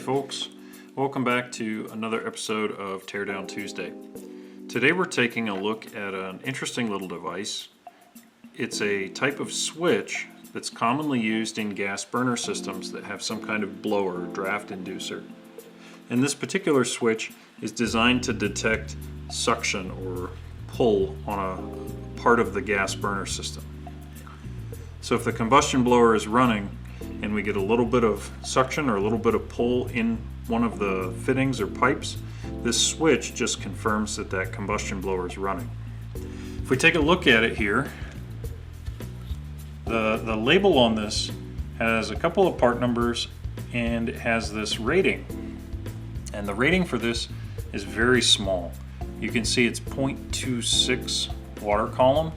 folks, welcome back to another episode of Teardown Tuesday. Today we're taking a look at an interesting little device. It's a type of switch that's commonly used in gas burner systems that have some kind of blower or draft inducer. And this particular switch is designed to detect suction or pull on a part of the gas burner system. So if the combustion blower is running and we get a little bit of suction or a little bit of pull in one of the fittings or pipes, this switch just confirms that that combustion blower is running. If we take a look at it here, the label on this has a couple of part numbers and it has this rating. And the rating for this is very small. You can see it's 0.26 water column,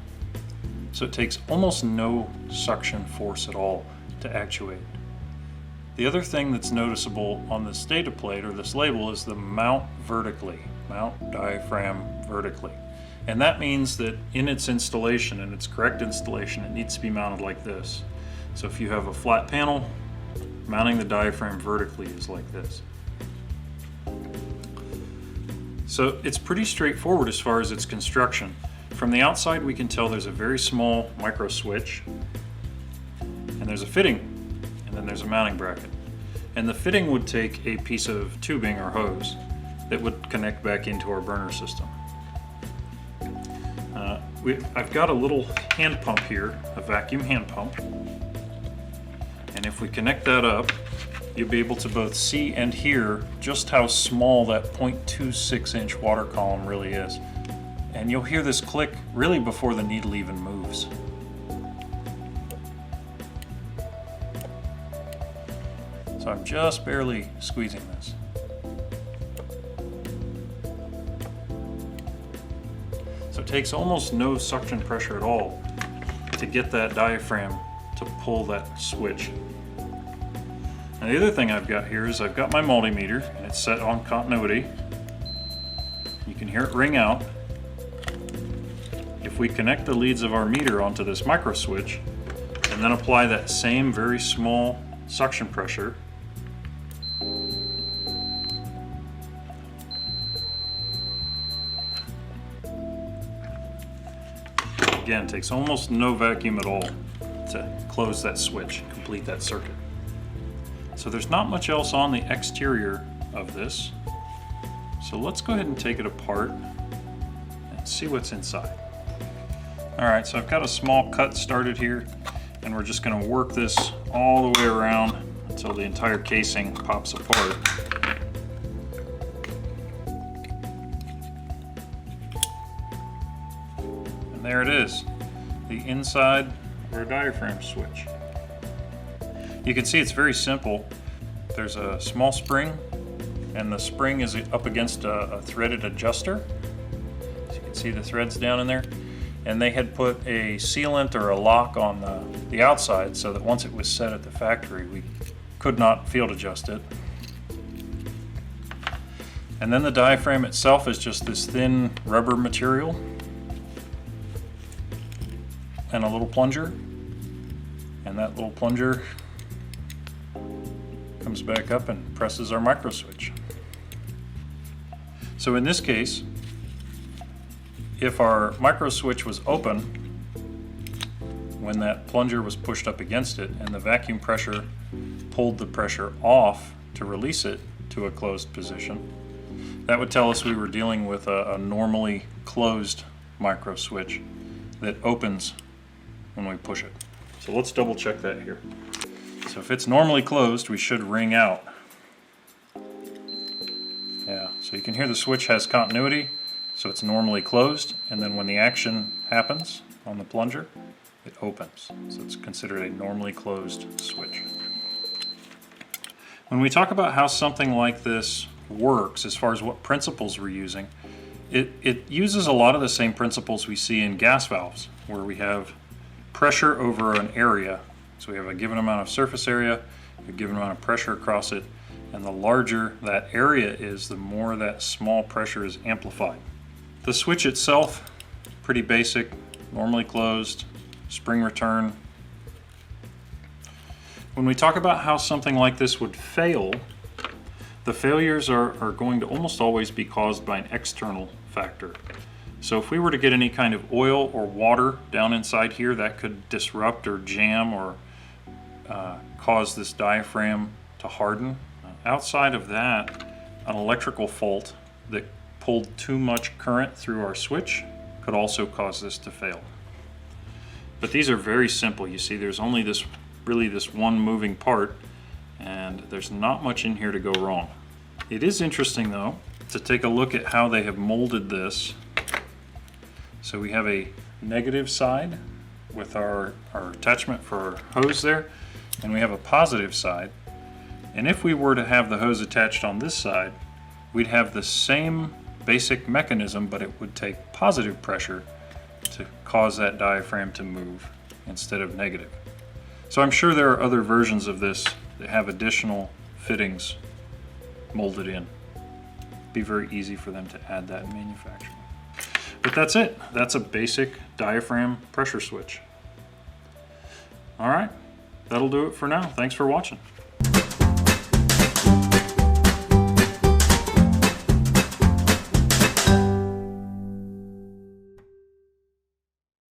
so it takes almost no suction force at all to actuate. The other thing that's noticeable on this data plate or this label is the mount vertically, mount diaphragm vertically. And that means that in its installation, in its correct installation, it needs to be mounted like this. So if you have a flat panel, mounting the diaphragm vertically is like this. So it's pretty straightforward as far as its construction. From the outside we can tell there's a very small micro switch, and there's a fitting, and then there's a mounting bracket. And the fitting would take a piece of tubing or hose that would connect back into our burner system. I've got a little hand pump here, a vacuum hand pump, and if we connect that up, you'll be able to both see and hear just how small that 0.26 inch water column really is. And you'll hear this click really before the needle even moves. So I'm just barely squeezing this. So it takes almost no suction pressure at all to get that diaphragm to pull that switch. Now the other thing I've got here is I've got my multimeter and it's set on continuity. You can hear it ring out. If we connect the leads of our meter onto this micro switch and then apply that same very small suction pressure, again, it takes almost no vacuum at all to close that switch, complete that circuit. So there's not much else on the exterior of this. So let's go ahead and take it apart and see what's inside. All right, so I've got a small cut started here, and we're just gonna work this all the way around until the entire casing pops apart. And there it is, the inside of our diaphragm switch. You can see it's very simple. There's a small spring, and the spring is up against a threaded adjuster. So you can see the threads down in there. And they had put a sealant or a lock on the outside so that once it was set at the factory, we could not field adjust it. And then the diaphragm itself is just this thin rubber material and a little plunger. And that little plunger comes back up and presses our micro switch. So in this case, if our micro switch was open when that plunger was pushed up against it and the vacuum pressure pulled the pressure off to release it to a closed position, that would tell us we were dealing with a normally closed micro switch that opens when we push it. So let's double check that here. So if it's normally closed, we should ring out. Yeah, so you can hear the switch has continuity, so it's normally closed, and then when the action happens on the plunger, it opens. So it's considered a normally closed switch. When we talk about how something like this works, as far as what principles we're using, it uses a lot of the same principles we see in gas valves, where we have pressure over an area. So we have a given amount of surface area, a given amount of pressure across it, and the larger that area is, the more that small pressure is amplified. The switch itself, pretty basic, normally closed, spring return. When we talk about how something like this would fail, The failures are going to almost always be caused by an external factor. So if we were to get any kind of oil or water down inside here, that could disrupt or jam or cause this diaphragm to harden. Outside of that, an electrical fault that pulled too much current through our switch could also cause this to fail. But these are very simple. You see, there's only really this one moving part, and there's not much in here to go wrong. It is interesting though to take a look at how they have molded this. So we have a negative side with our attachment for our hose there, and we have a positive side. And if we were to have the hose attached on this side, we'd have the same basic mechanism, but it would take positive pressure to cause that diaphragm to move instead of negative. So I'm sure there are other versions of this that have additional fittings molded in. It'd be very easy for them to add that in manufacturing. But that's it. That's a basic diaphragm pressure switch. All right, that'll do it for now. Thanks for watching.